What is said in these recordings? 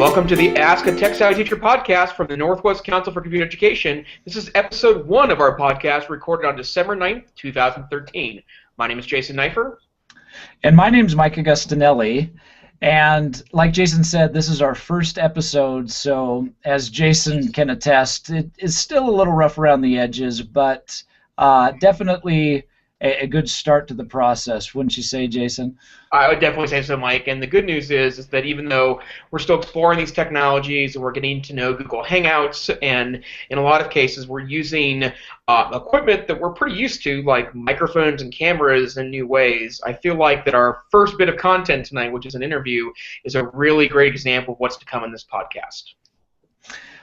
Welcome to the Ask a Tech Savvy Teacher podcast from the Northwest Council for Computer Education. This is episode 1 of our podcast recorded on December 9th, 2013. My name is Jason Neifer. And my name is Mike Agustinelli. And like Jason said, this is our first episode, so as Jason can attest, it is still a little rough around the edges, but definitely a good start to the process, wouldn't you say, Jason? I would definitely say so, Mike. And the good news is that even though we're still exploring these technologies and we're getting to know Google Hangouts, and in a lot of cases we're using equipment that we're pretty used to, like microphones and cameras in new ways, I feel like that our first bit of content tonight, which is an interview, is a really great example of what's to come in this podcast.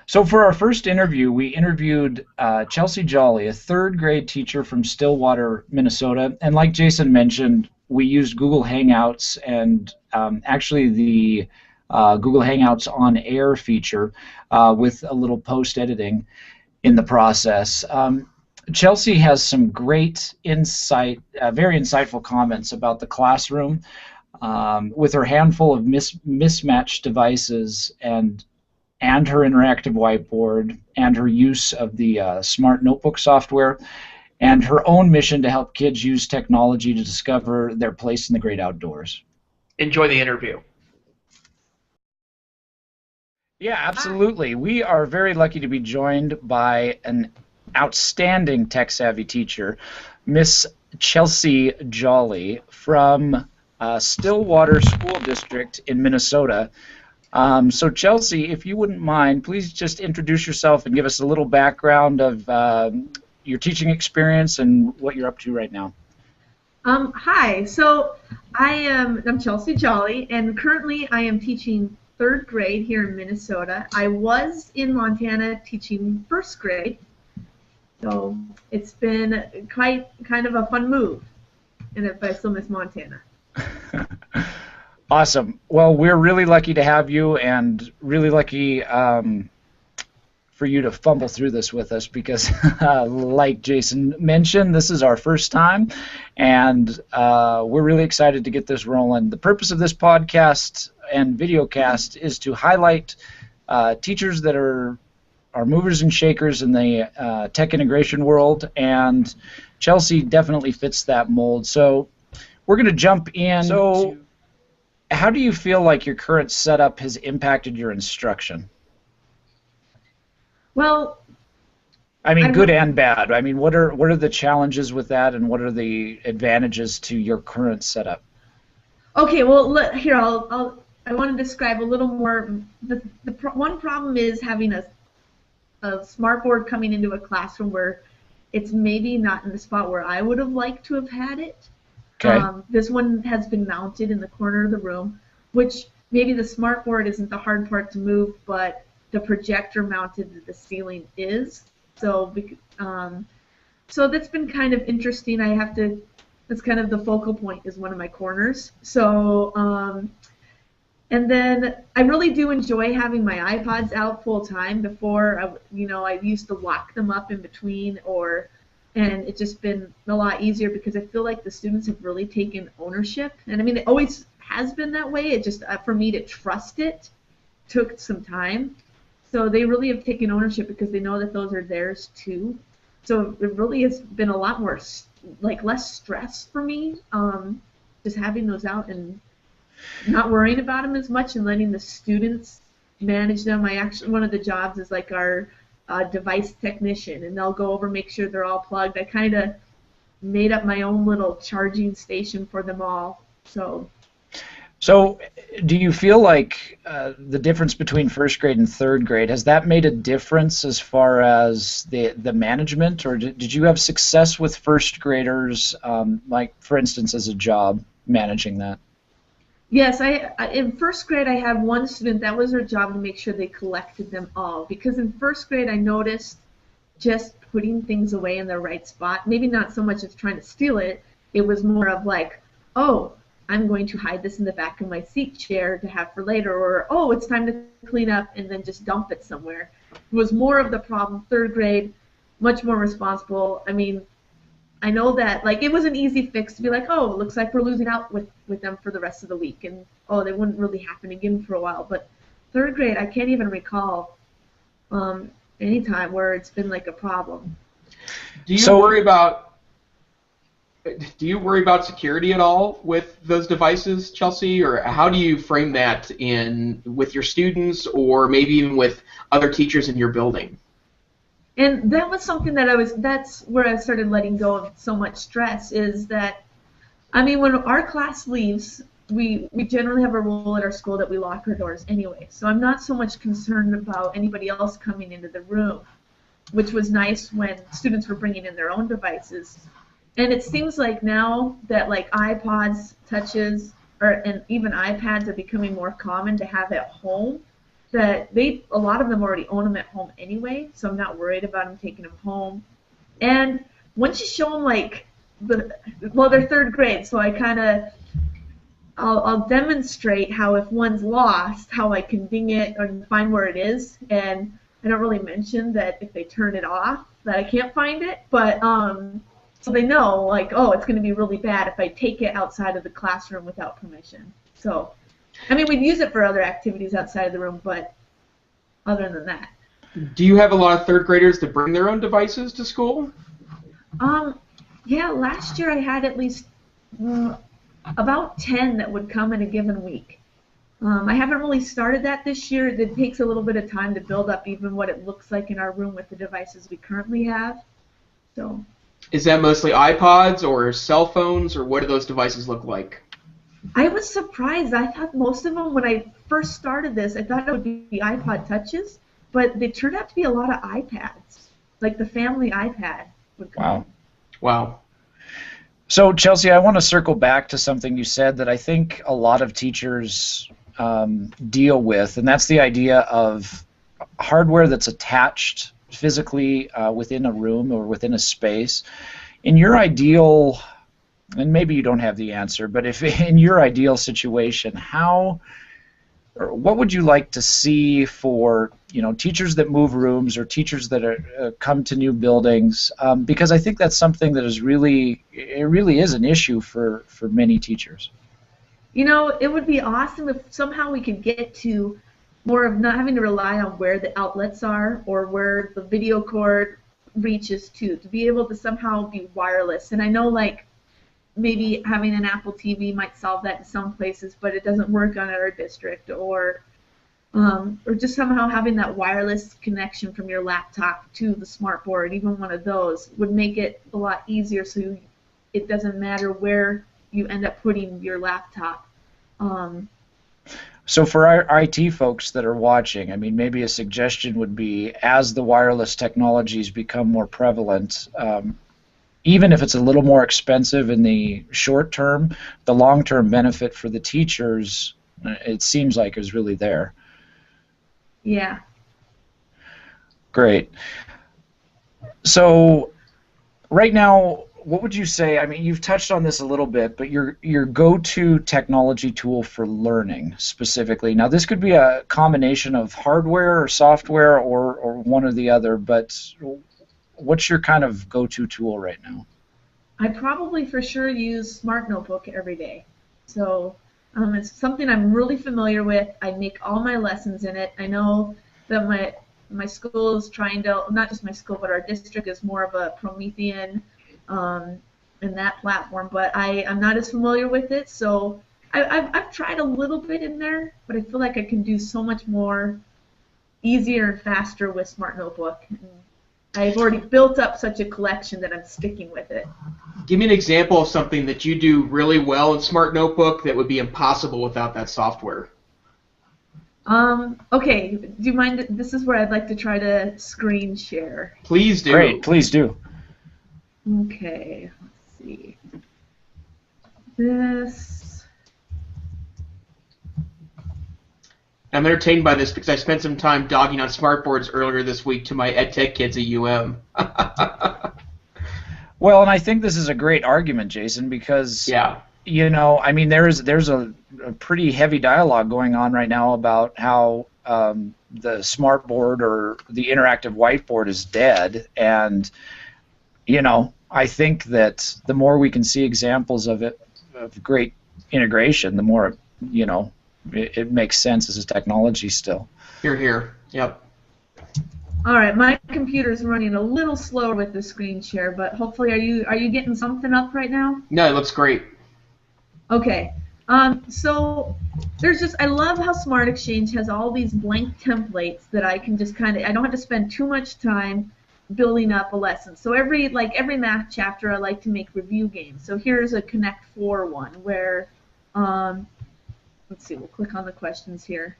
So for our first interview, we interviewed Chelsie Jolley, a third grade teacher from Stillwater, Minnesota. And like Jason mentioned, we used Google Hangouts and actually the Google Hangouts on Air feature with a little post-editing in the process. Chelsie has some great insight, very insightful comments about the classroom with her handful of mismatched devices and her interactive whiteboard, and her use of the SmartNotebook software, and her own mission to help kids use technology to discover their place in the great outdoors. Enjoy the interview. Yeah, absolutely. We are very lucky to be joined by an outstanding tech-savvy teacher, Miss Chelsie Jolley from Stillwater School District in Minnesota. So Chelsie, if you wouldn't mind, please just introduce yourself and give us a little background of your teaching experience and what you're up to right now. Hi, so I'm Chelsie Jolley, and currently I am teaching third grade here in Minnesota. I was in Montana teaching first grade, so it's been kind of a fun move, and I still miss Montana. Awesome. Well, we're really lucky to have you, and really lucky for you to fumble through this with us because, like Jason mentioned, this is our first time, and we're really excited to get this rolling. The purpose of this podcast and videocast is to highlight teachers that are movers and shakers in the tech integration world, and Chelsie definitely fits that mold. So we're going to jump in. How do you feel like your current setup has impacted your instruction? Well, I mean, good and bad. I mean, what are the challenges with that, and what are the advantages to your current setup? Okay, well, here I want to describe a little more. One problem is having a smartboard coming into a classroom where it's maybe not in the spot where I would have liked to have had it. Okay. This one has been mounted in the corner of the room, which maybe the smartboard isn't the hard part to move, but the projector mounted to the ceiling is. So that's been kind of interesting. That's kind of the focal point, is one of my corners. So, and then I really do enjoy having my iPods out full time. Before, I used to lock them up in between, and it's just been a lot easier because I feel like the students have really taken ownership. And I mean, it always has been that way. It just, for me to trust it, took some time. So they really have taken ownership because they know that those are theirs too. So it really has been a lot more, less stress for me, just having those out and not worrying about them as much and letting the students manage them. One of the jobs is like our device technician, and they'll go over, make sure they're all plugged. I kind of made up my own little charging station for them all. So do you feel like the difference between first grade and third grade, has that made a difference as far as the management, or did you have success with first graders, like for instance as a job, managing that? Yes, in first grade I have one student that was her job to make sure they collected them all, because in first grade I noticed just putting things away in the right spot, maybe not so much as trying to steal it, it was more of like, oh, I'm going to hide this in the back of my seat chair to have for later, or oh, it's time to clean up and then just dump it somewhere. It was more of the problem. Third grade, much more responsible. I mean, I know that, like, it was an easy fix to be like, oh, it looks like we're losing out with them for the rest of the week, and oh, they wouldn't really happen again for a while. But third grade, I can't even recall any time where it's been like a problem. Do you worry about security at all with those devices, Chelsie, or how do you frame that with your students or maybe even with other teachers in your building? And that was something that's where I started letting go of so much stress, is that, I mean, when our class leaves, we generally have a rule at our school that we lock our doors anyway. So I'm not so much concerned about anybody else coming into the room, which was nice when students were bringing in their own devices. And it seems like now that like iPods, touches, and even iPads are becoming more common to have at home, that a lot of them already own them at home anyway, so I'm not worried about them taking them home. And once you show them like they're third grade, so I'll demonstrate how if one's lost, how I can ding it or find where it is, and I don't really mention that if they turn it off that I can't find it, but so they know like, oh, it's going to be really bad if I take it outside of the classroom without permission. So I mean, we'd use it for other activities outside of the room, but other than that. Do you have a lot of third graders that bring their own devices to school? Yeah, last year I had at least about 10 that would come in a given week. I haven't really started that this year. It takes a little bit of time to build up even what it looks like in our room with the devices we currently have. So. Is that mostly iPods or cell phones, or what do those devices look like? I was surprised. I thought most of them, when I first started this, I thought it would be iPod touches, but they turned out to be a lot of iPads, like the family iPad would come. Wow. So, Chelsie, I want to circle back to something you said that I think a lot of teachers deal with, and that's the idea of hardware that's attached physically within a room or within a space. In your ideal, and maybe you don't have the answer, but if in your ideal situation, what would you like to see for teachers that move rooms or teachers that come to new buildings? Because I think that's something that is really is an issue for many teachers. It would be awesome if somehow we could get to more of not having to rely on where the outlets are or where the video cord reaches to be able to somehow be wireless. And I know like maybe having an Apple TV might solve that in some places, but it doesn't work on our district, or just somehow having that wireless connection from your laptop to the Smartboard, even one of those, would make it a lot easier so it doesn't matter where you end up putting your laptop. So for our IT folks that are watching, I mean, maybe a suggestion would be, as the wireless technologies become more prevalent, even if it's a little more expensive in the short term, the long-term benefit for the teachers, it seems like, is really there. Yeah. Great. So right now, what would you say, I mean, you've touched on this a little bit, but your go-to technology tool for learning specifically. Now, this could be a combination of hardware or software or one or the other, but what's your kind of go-to tool right now? I probably for sure use SmartNotebook every day. So it's something I'm really familiar with. I make all my lessons in it. I know that my school is trying to, not just my school, but our district is more of a Promethean in that platform, but I'm not as familiar with it. So I've tried a little bit in there, but I feel like I can do so much more easier and faster with SmartNotebook. I've already built up such a collection that I'm sticking with it. Give me an example of something that you do really well in SmartNotebook that would be impossible without that software. Okay, do you mind? This is where I'd like to try to screen share. Please do. Great, please do. Okay, let's see. This. I'm entertained by this because I spent some time dogging on Smartboards earlier this week to my EdTech kids at UM. Well, and I think this is a great argument, Jason, because I mean, there's a pretty heavy dialogue going on right now about how the Smartboard or the interactive whiteboard is dead, and I think that the more we can see examples of it, of great integration, the more it makes sense as a technology still. Here, here. Yep. All right, my computer's running a little slower with the screen share, but hopefully, are you getting something up right now? No, it looks great. Okay. So there's just I love how Smart Exchange has all these blank templates that I can just I don't have to spend too much time building up a lesson. So every math chapter I like to make review games. So here's a Connect 4 one where let's see, we'll click on the questions here.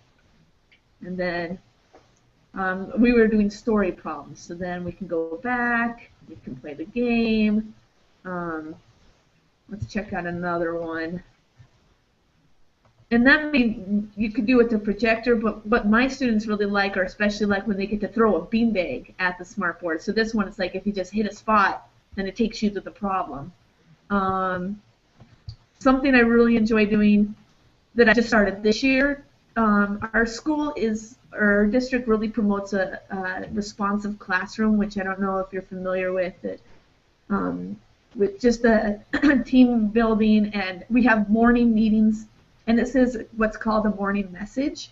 And then we were doing story problems. So then we can go back, we can play the game. Let's check out another one. And that means you could do it to projector, but what my students really like, or especially like when they get to throw a beanbag at the smartboard. So this one, it's like if you just hit a spot, then it takes you to the problem. Something I really enjoy doing that I just started this year, our district really promotes a responsive classroom, which I don't know if you're familiar with it. With just a team building, and we have morning meetings, and this is what's called a morning message.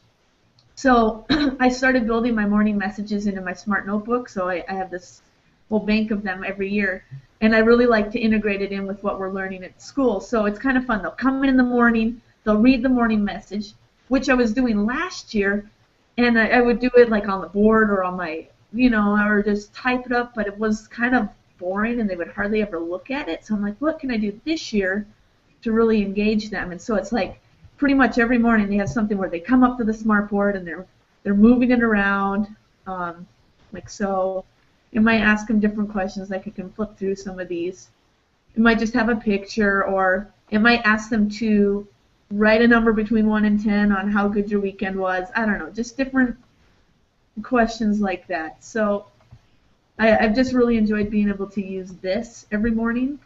So I started building my morning messages into my SmartNotebook, so I have this whole bank of them every year, and I really like to integrate it in with what we're learning at school. So it's kind of fun. They'll come in the morning, they'll read the morning message, which I was doing last year, and I would do it like on the board or on my, or just type it up, but it was kind of boring and they would hardly ever look at it. So I'm like, what can I do this year to really engage them? And so it's like pretty much every morning they have something where they come up to the smartboard and they're moving it around, like so. It might ask them different questions, like I can flip through some of these. It might just have a picture, or it might ask them to write a number between 1 and 10 on how good your weekend was. I don't know, just different questions like that. So I've just really enjoyed being able to use this every morning.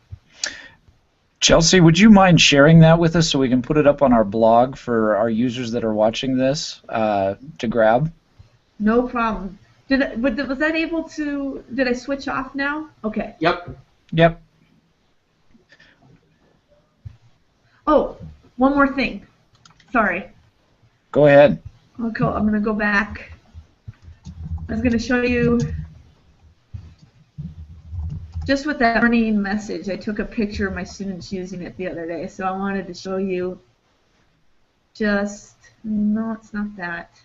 Chelsie, would you mind sharing that with us so we can put it up on our blog for our users that are watching this to grab? No problem. Was that able to? Did I switch off now? Okay. Yep. Yep. Oh, one more thing. Sorry. Go ahead. Okay, I'm going to go back. I was going to show you, just with that morning message, I took a picture of my students using it the other day, so I wanted to show you no, it's not that.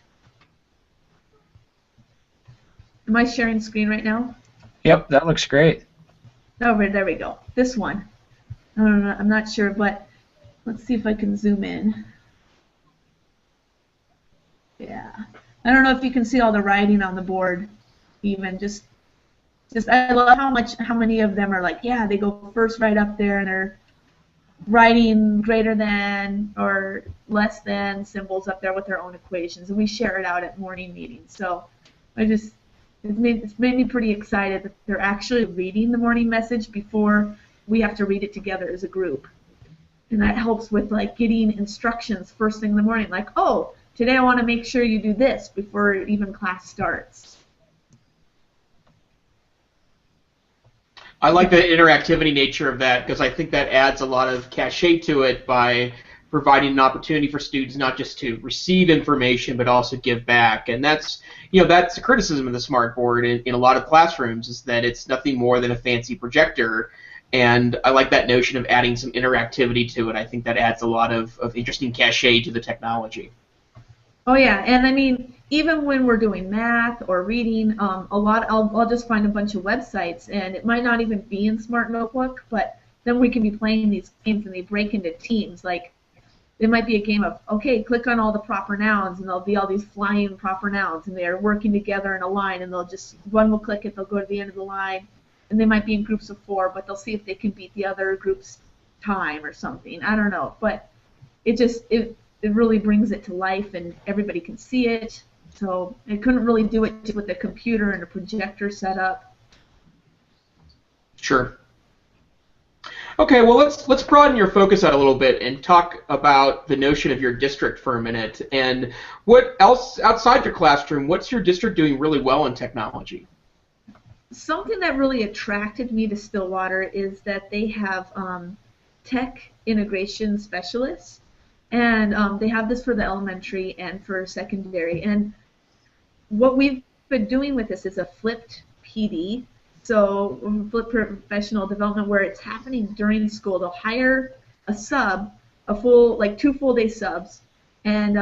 Am I sharing screen right now? Yep, that looks great. Oh, there we go. This one. I don't know, I'm not sure, but let's see if I can zoom in. Yeah. I don't know if you can see all the writing on the board, even just I love how many of them are like, yeah, they go first right up there and they're writing greater than or less than symbols up there with their own equations, and we share it out at morning meetings. So it's made me pretty excited that they're actually reading the morning message before we have to read it together as a group. And that helps with like getting instructions first thing in the morning, like, oh, today I want to make sure you do this before even class starts. I like the interactivity nature of that because I think that adds a lot of cachet to it by providing an opportunity for students not just to receive information but also give back. And that's a criticism of the Smartboard in a lot of classrooms, is that it's nothing more than a fancy projector. And I like that notion of adding some interactivity to it. I think that adds a lot of interesting cachet to the technology. Oh yeah, and I mean, even when we're doing math or reading, I'll just find a bunch of websites, and it might not even be in SmartNotebook, but then we can be playing these games, and they break into teams. Like, it might be a game of, okay, click on all the proper nouns, and there'll be all these flying proper nouns, and they're working together in a line, and one will click it, they'll go to the end of the line, and they might be in groups of 4, but they'll see if they can beat the other group's time or something. I don't know, but it really brings it to life, and everybody can see it. So I couldn't really do it with a computer and a projector set up. Sure. Okay, well let's broaden your focus out a little bit and talk about the notion of your district for a minute. And what else outside your classroom? What's your district doing really well in technology? Something that really attracted me to Stillwater is that they have tech integration specialists. And they have this for the elementary and for secondary. And what we've been doing with this is a flipped PD, so flipped professional development, where it's happening during school. They'll hire a sub, a full, like 2 full-day subs, and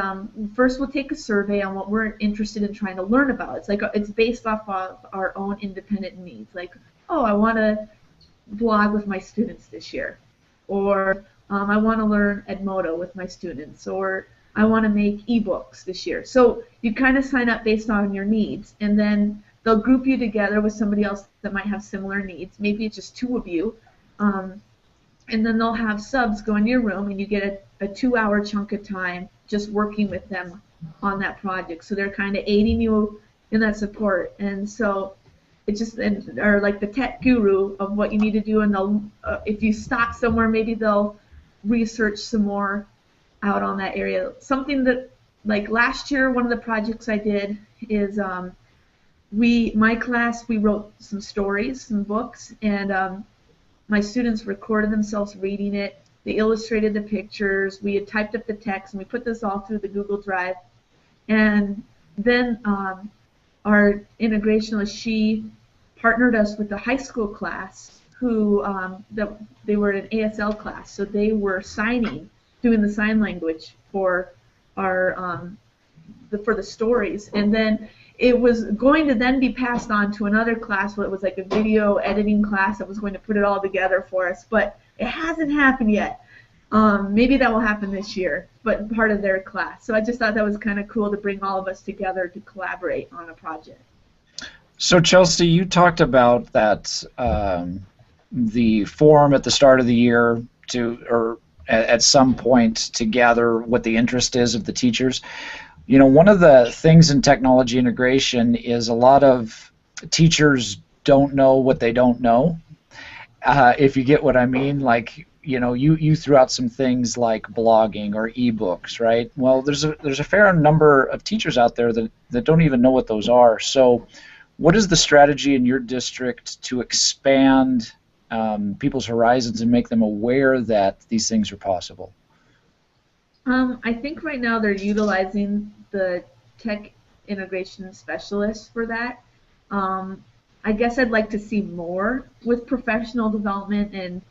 first we'll take a survey on what we're interested in trying to learn about. It's like it's based off of our own independent needs. Like, oh, I want to blog with my students this year, or I want to learn Edmodo with my students, or I want to make ebooks this year. So you kind of sign up based on your needs, and then they'll group you together with somebody else that might have similar needs. Maybe it's just 2 of you, and then they'll have subs go in your room, and you get a 2-hour chunk of time just working with them on that project. So they're kind of aiding you in that support, and so it just are like the tech guru of what you need to do. And they'll, if you stop somewhere, maybe they'll research some more out on that area. Something that, like last year, one of the projects I did is my class, we wrote some stories, some books, and my students recorded themselves reading it. They illustrated the pictures. We had typed up the text, and we put this all through the Google Drive. And then our integrationalist, she partnered us with the high school class who they were in an ASL class, so they were doing the sign language for our for the stories, and then it was going to then be passed on to another class where it was like a video editing class that was going to put it all together for us, but it hasn't happened yet. Maybe that will happen this year, but part of their class. So I just thought that was kind of cool to bring all of us together to collaborate on a project. So Chelsie, you talked about that the forum at the start of the year or at some point to gather what the interest is of the teachers. You know, one of the things in technology integration is a lot of teachers don't know what they don't know. If you get what I mean, like, you know, you threw out some things like blogging or ebooks, right? Well, there's a fair number of teachers out there that don't even know what those are. So what is the strategy in your district to expand people's horizons and make them aware that these things are possible? I think right now they're utilizing the tech integration specialists for that. I guess I'd like to see more with professional development, and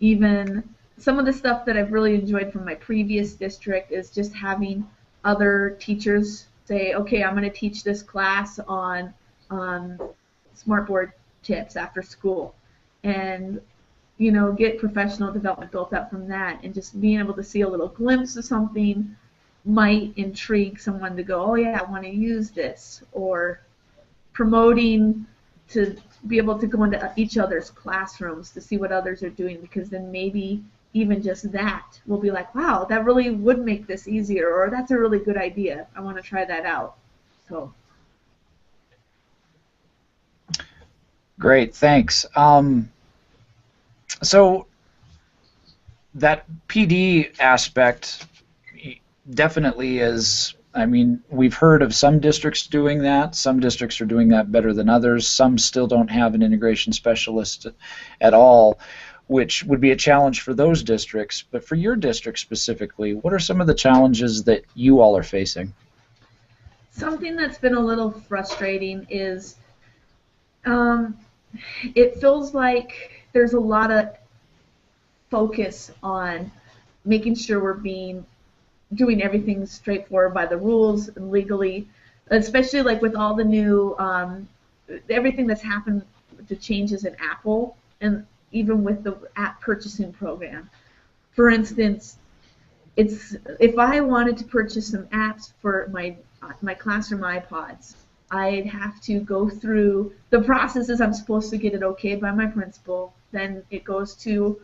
even some of the stuff that I've really enjoyed from my previous district is just having other teachers say, okay, I'm going to teach this class on Smartboard tips after school, and you know, get professional development built up from that, and just being able to see a little glimpse of something might intrigue someone to go, oh yeah, I want to use this, or promoting to be able to go into each other's classrooms to see what others are doing, because then maybe even just that will be like, wow, that really would make this easier, or that's a really good idea, I want to try that out. So great, thanks. So that PD aspect definitely is, I mean, we've heard of some districts doing that. Some districts are doing that better than others. Some still don't have an integration specialist at all, which would be a challenge for those districts. But for your district specifically, what are some of the challenges that you all are facing? Something that's been a little frustrating is it feels like there's a lot of focus on making sure we're doing everything straightforward by the rules and legally, especially like with all the new everything that's happened, the changes in Apple, and even with the app purchasing program. For instance, if I wanted to purchase some apps for my classroom iPods, I'd have to go through the processes. I'm supposed to get it okayed by my principal. Then it goes to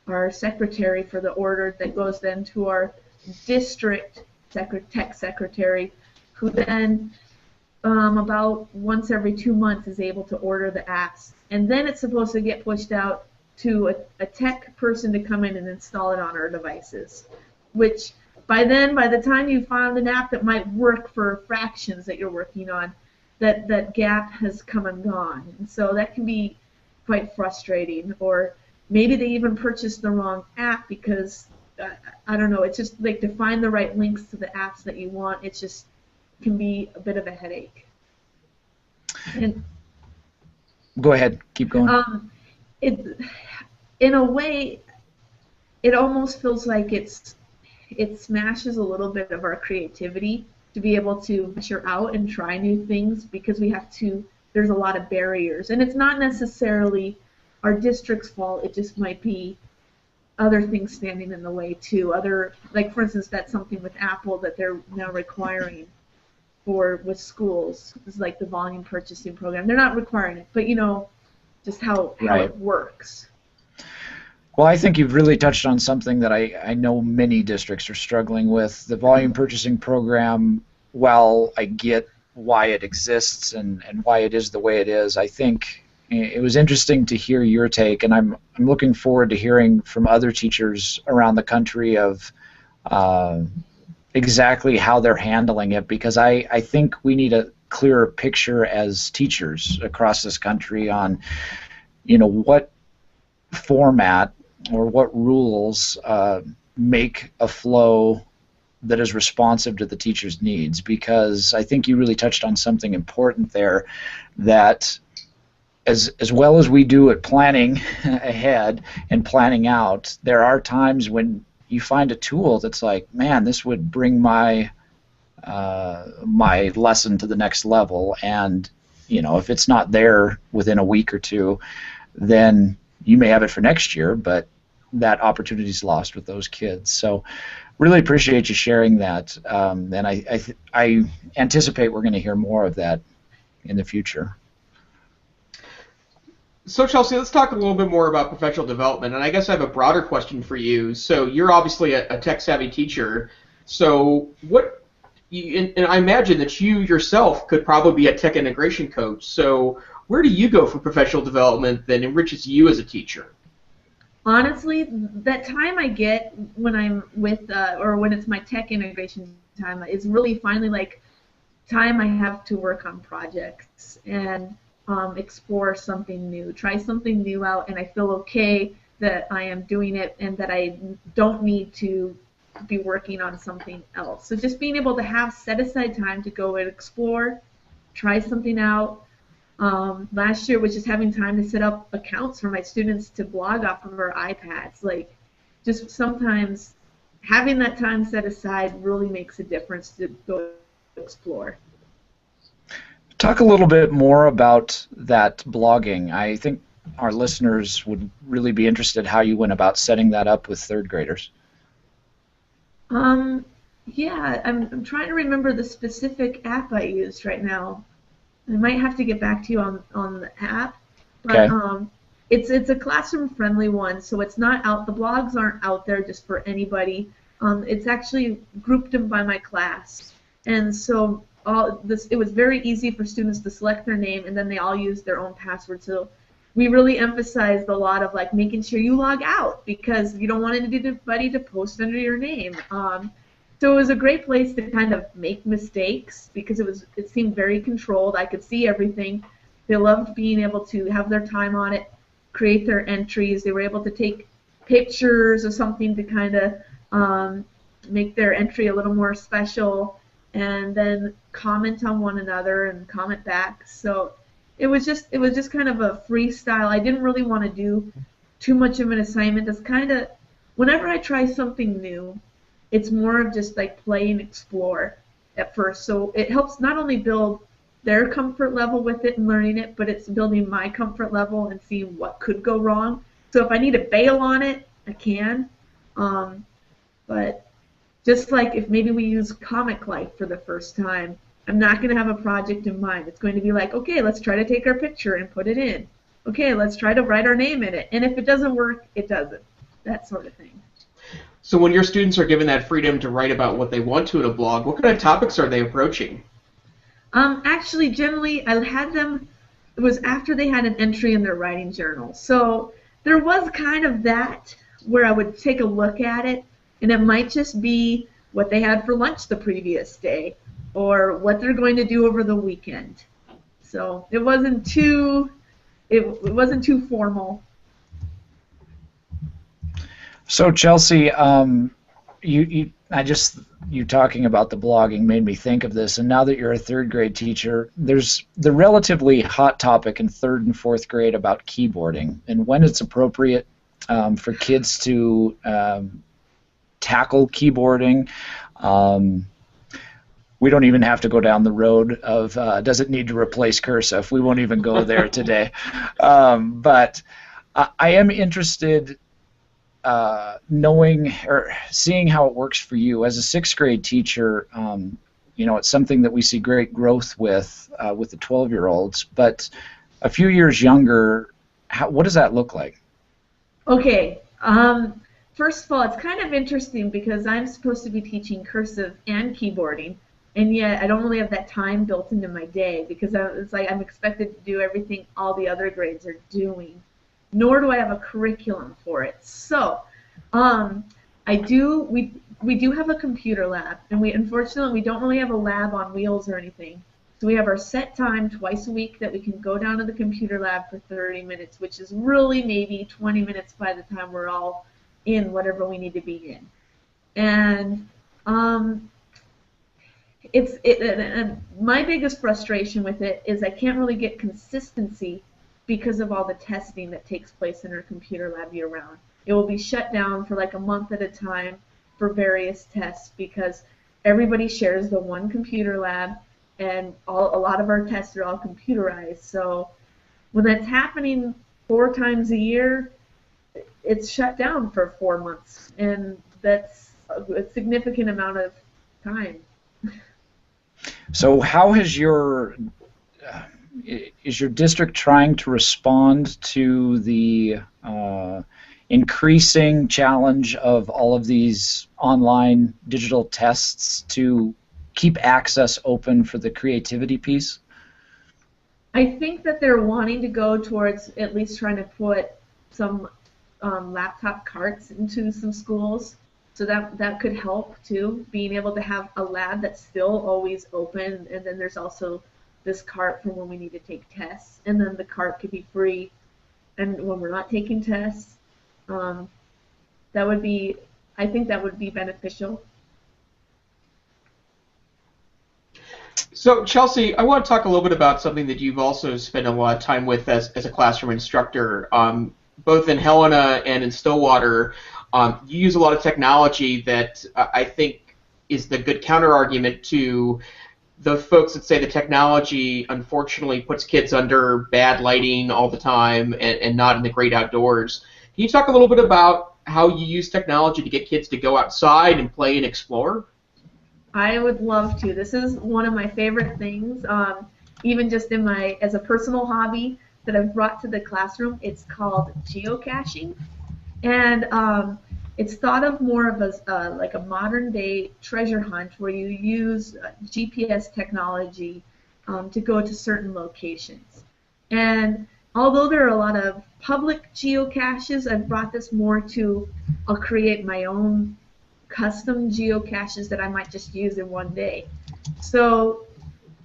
our secretary for the order. That goes then to our district tech secretary, who then about once every 2 months is able to order the apps. And then it's supposed to get pushed out to a tech person to come in and install it on our devices, which by the time you found an app that might work for fractions that you're working on, that gap has come and gone. And so that can be quite frustrating. Or maybe they even purchased the wrong app because I don't know. It's just like to find the right links to the apps that you want. It just can be a bit of a headache. And Go ahead, keep going. it, in a way, it almost feels like it smashes a little bit of our creativity to be able to venture out and try new things because there's a lot of barriers. And it's not necessarily our district's fault. It just might be other things standing in the way too. Like for instance, that's something with Apple that they're now requiring with schools. It's like the volume purchasing program. They're not requiring it, but just how it works. Well, I think you've really touched on something that I know many districts are struggling with. The volume purchasing program, while I get why it exists and why it is the way it is, I think it was interesting to hear your take, and I'm looking forward to hearing from other teachers around the country of exactly how they're handling it, because I think we need a clearer picture as teachers across this country on what format or what rules make a flow that is responsive to the teacher's needs, because I think you really touched on something important there, that as well as we do at planning ahead and planning out, there are times when you find a tool that's like, man, this would bring my my lesson to the next level, and if it's not there within a week or two, then you may have it for next year, but that opportunity is lost with those kids. So really appreciate you sharing that, and I anticipate we're going to hear more of that in the future. So Chelsie, let's talk a little bit more about professional development, and I guess I have a broader question for you. So you're obviously a tech-savvy teacher, so and I imagine that you yourself could probably be a tech integration coach, so where do you go for professional development that enriches you as a teacher? Honestly, that time I get when I'm with, or when it's my tech integration time, is really finally like time I have to work on projects and explore something new, try something new out, and I feel okay that I am doing it and that I don't need to be working on something else. So just being able to have set aside time to go and explore, try something out. Last year was just having time to set up accounts for my students to blog off of our iPads. Like, just sometimes having that time set aside really makes a difference to go explore. Talk a little bit more about that blogging. I think our listeners would really be interested how you went about setting that up with third graders. Yeah, I'm trying to remember the specific app I used right now. I might have to get back to you on the app. But, okay. It's a classroom-friendly one, so it's not out. The blogs aren't out there just for anybody. It's actually grouped them by my class, and so it was very easy for students to select their name, and then they all use their own password. So we really emphasized a lot of like making sure you log out, because you don't want anybody to post under your name. So it was a great place to kind of make mistakes, because it seemed very controlled. I could see everything. They loved being able to have their time on it, create their entries. They were able to take pictures or something to kind of make their entry a little more special, and then comment on one another and comment back. So it was just kind of a freestyle. I didn't really want to do too much of an assignment. It's kind of, whenever I try something new, it's more of just like play and explore at first. So it helps not only build their comfort level with it and learning it, but it's building my comfort level and seeing what could go wrong. So if I need to bail on it, I can. But just like if maybe we use Comic Life for the first time, I'm not going to have a project in mind. It's going to be like, okay, let's try to take our picture and put it in. Okay, let's try to write our name in it. And if it doesn't work, it doesn't. That sort of thing. So when your students are given that freedom to write about what they want to in a blog, what kind of topics are they approaching? Actually, generally, I had them, it was after they had an entry in their writing journal. So there was kind of that where I would take a look at it, and it might just be what they had for lunch the previous day or what they're going to do over the weekend. So it wasn't too formal. So Chelsea, you talking about the blogging made me think of this. And now that you're a third grade teacher, there's the relatively hot topic in third and fourth grade about keyboarding and when it's appropriate for kids to tackle keyboarding. We don't even have to go down the road of does it need to replace cursive. We won't even go there today. But I am interested knowing or seeing how it works for you as a sixth grade teacher. It's something that we see great growth with the 12-year-olds, but a few years younger, what does that look like? Okay. First of all, it's kind of interesting because I'm supposed to be teaching cursive and keyboarding, and yet I don't really have that time built into my day because it's like I'm expected to do everything all the other grades are doing, nor do I have a curriculum for it. So, we do have a computer lab, and unfortunately we don't really have a lab on wheels or anything. So we have our set time twice a week that we can go down to the computer lab for 30 minutes, which is really maybe 20 minutes by the time we're all in whatever we need to be in. And and my biggest frustration with it is I can't really get consistency because of all the testing that takes place in our computer lab year-round. It will be shut down for like a month at a time for various tests because everybody shares the one computer lab, and a lot of our tests are all computerized. So when that's happening 4 times a year, it's shut down for 4 months, and that's a significant amount of time. So how has is your district trying to respond to the increasing challenge of all of these online digital tests to keep access open for the creativity piece? I think that they're wanting to go towards at least trying to put some laptop carts into some schools, so that could help too, being able to have a lab that's still always open, and then there's also this cart for when we need to take tests, and then the cart could be free and when we're not taking tests. I think that would be beneficial. So, Chelsea, I want to talk a little bit about something that you've also spent a lot of time with as a classroom instructor. Both in Helena and in Stillwater, you use a lot of technology that I think is the good counter-argument to the folks that say the technology, unfortunately, puts kids under bad lighting all the time and not in the great outdoors. Can you talk a little bit about how you use technology to get kids to go outside and play and explore? I would love to. This is one of my favorite things, even just as a personal hobby that I've brought to the classroom. It's called geocaching, and it's thought of more of as like a modern-day treasure hunt where you use GPS technology to go to certain locations. And although there are a lot of public geocaches, I've brought this more to I'll create my own custom geocaches that I might just use in one day. So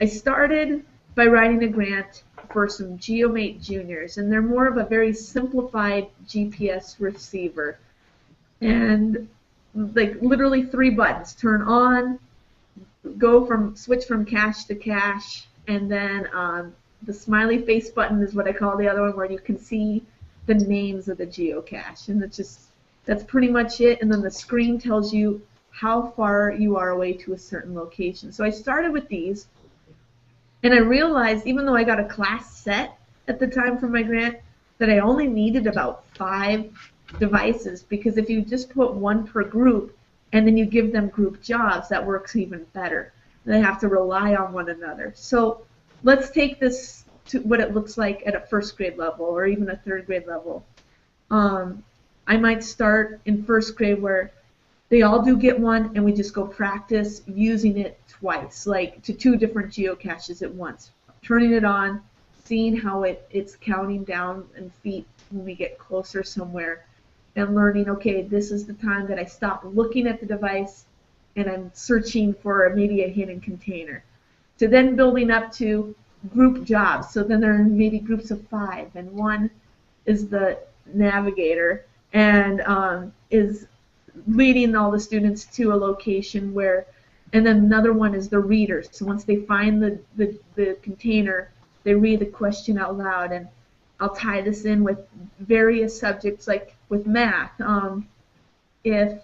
I started by writing a grant for some GeoMate Juniors, and they're more of a very simplified GPS receiver. And like literally 3 buttons: turn on, switch from cache to cache, and then the smiley face button is what I call the other one, where you can see the names of the geocache, and that's pretty much it. And then the screen tells you how far you are away to a certain location. So I started with these, and I realized, even though I got a class set at the time for my grant, that I only needed about 5 devices, because if you just put 1 per group and then you give them group jobs, that works even better. They have to rely on one another. So let's take this to what it looks like at a 1st grade level or even a 3rd grade level. I might start in 1st grade where they all do get one, and we just go practice using it twice, like to 2 different geocaches at once, turning it on, seeing how it's counting down in feet when we get closer somewhere, and learning, okay, this is the time that I stop looking at the device and I'm searching for maybe a hidden container. To then building up to group jobs. So then there are maybe groups of 5, and one is the navigator, and is leading all the students to a location where, and then another one is the reader. So once they find the container, they read the question out loud. And I'll tie this in with various subjects, like with math. If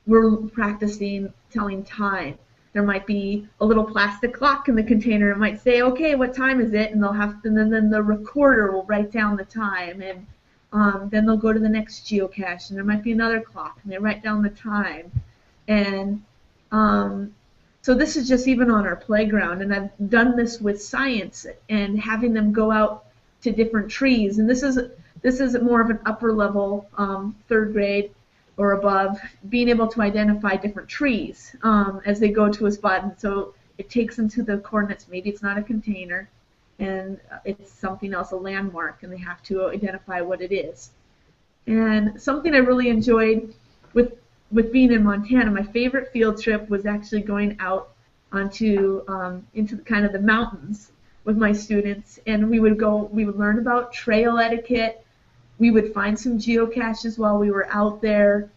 we're practicing telling time, there might be a little plastic clock in the container. It might say, okay, what time is it? And they'll have to, and then the recorder will write down the time. And then they'll go to the next geocache, and there might be another clock, and they write down the time. And so this is just even on our playground, and I've done this with science and having them go out to different trees. And this is more of an upper level, third grade or above, being able to identify different trees as they go to a spot. And so it takes them to the coordinates. Maybe it's not a container, and it's something else, a landmark, and they have to identify what it is. And something I really enjoyed with being in Montana, my favorite field trip was actually going out onto into kind of the mountains with my students, and we would learn about trail etiquette. We would find some geocaches while we were out there,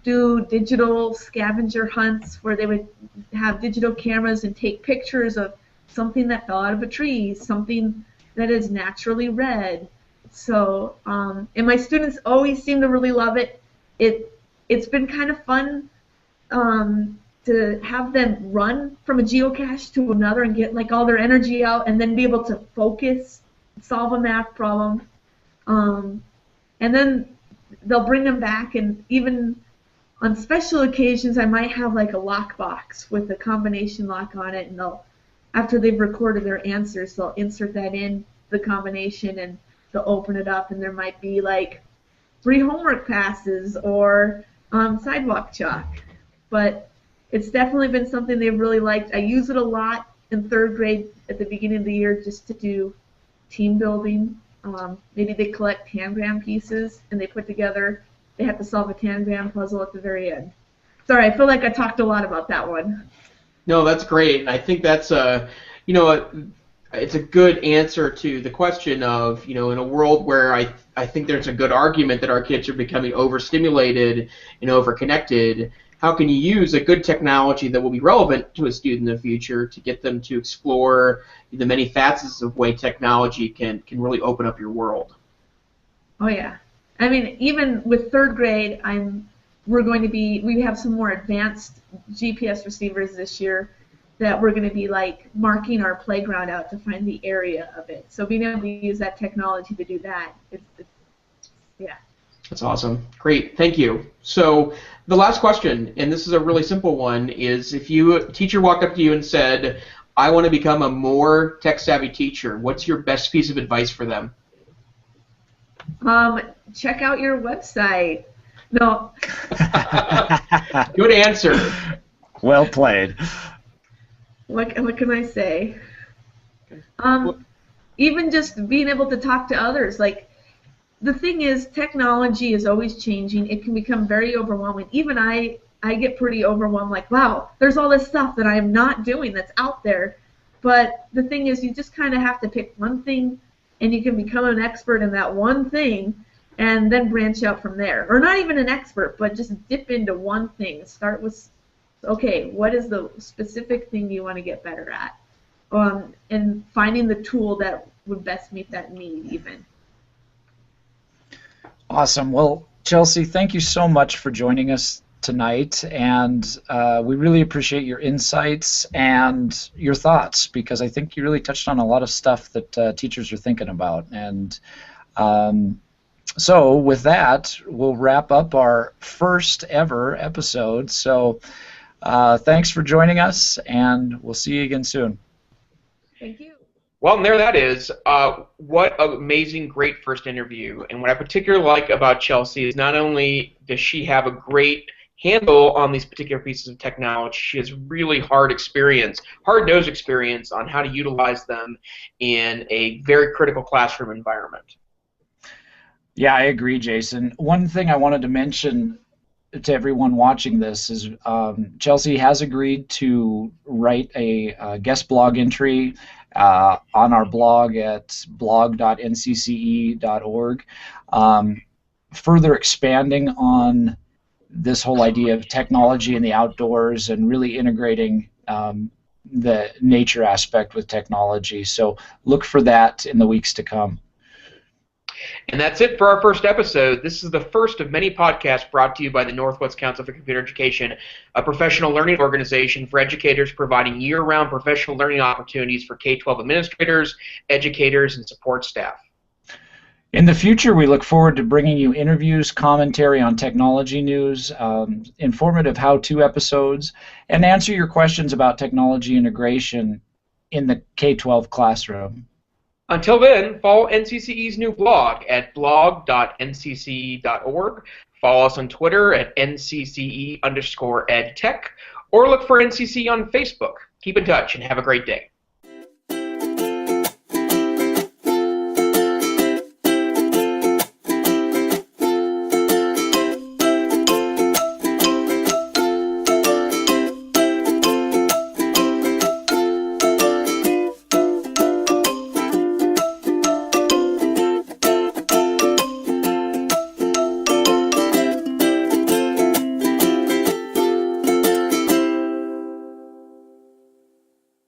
do digital scavenger hunts where they would have digital cameras and take pictures of something that fell out of a tree, something that is naturally red. So, and my students always seem to really love it. It's been kind of fun to have them run from a geocache to another and get like all their energy out, and then be able to focus, solve a math problem, and then they'll bring them back. And even on special occasions, I might have like a lockbox with a combination lock on it, and they'll, after they've recorded their answers, they'll insert that in the combination, and they'll open it up, and there might be like 3 homework passes or sidewalk chalk. But it's definitely been something they've really liked. I use it a lot in 3rd grade at the beginning of the year just to do team building. Maybe they collect tangram pieces and they put together, they have to solve a tangram puzzle at the very end. Sorry, I feel like I talked a lot about that one. No, that's great. And I think that's it's a good answer to the question of, in a world where I think there's a good argument that our kids are becoming overstimulated and overconnected. How can you use a good technology that will be relevant to a student in the future to get them to explore the many facets of way technology can really open up your world? Oh yeah. I mean, even with 3rd grade, we have some more advanced GPS receivers this year that we're going to be like marking our playground out to find the area of it. So being able to use that technology to do that, yeah. That's awesome. Great. Thank you. So the last question, and this is a really simple one, is if a teacher walked up to you and said, I want to become a more tech-savvy teacher, what's your best piece of advice for them? Check out your website. No. Good answer. Well played. What can I say? Even just being able to talk to others. Like, the thing is, technology is always changing. It can become very overwhelming. Even I get pretty overwhelmed, like, wow, there's all this stuff that I am not doing that's out there. But the thing is, you just kind of have to pick one thing, and you can become an expert in that one thing, and then branch out from there. Or not even an expert, but just dip into one thing. Start with, okay, what is the specific thing you want to get better at? And finding the tool that would best meet that need, even. Awesome. Well, Chelsie, thank you so much for joining us tonight, and we really appreciate your insights and your thoughts, because I think you really touched on a lot of stuff that teachers are thinking about. And so with that, we'll wrap up our first ever episode. So thanks for joining us, and we'll see you again soon. Thank you. Well, and there that is. What an amazing, great first interview. And what I particularly like about Chelsie is not only does she have a great handle on these particular pieces of technology, she has really hard-nosed experience on how to utilize them in a very critical classroom environment. Yeah, I agree, Jason. One thing I wanted to mention to everyone watching this is Chelsie has agreed to write a guest blog entry on our blog at blog.ncce.org further expanding on this whole idea of technology in the outdoors and really integrating the nature aspect with technology. So look for that in the weeks to come. And that's it for our first episode. This is the first of many podcasts brought to you by the Northwest Council for Computer Education, a professional learning organization for educators providing year-round professional learning opportunities for K-12 administrators, educators, and support staff. In the future, we look forward to bringing you interviews, commentary on technology news, informative how-to episodes, and answer your questions about technology integration in the K-12 classroom. Until then, follow NCCE's new blog at blog.ncce.org. Follow us on Twitter at @NCCE_EdTech, or look for NCCE on Facebook. Keep in touch and have a great day.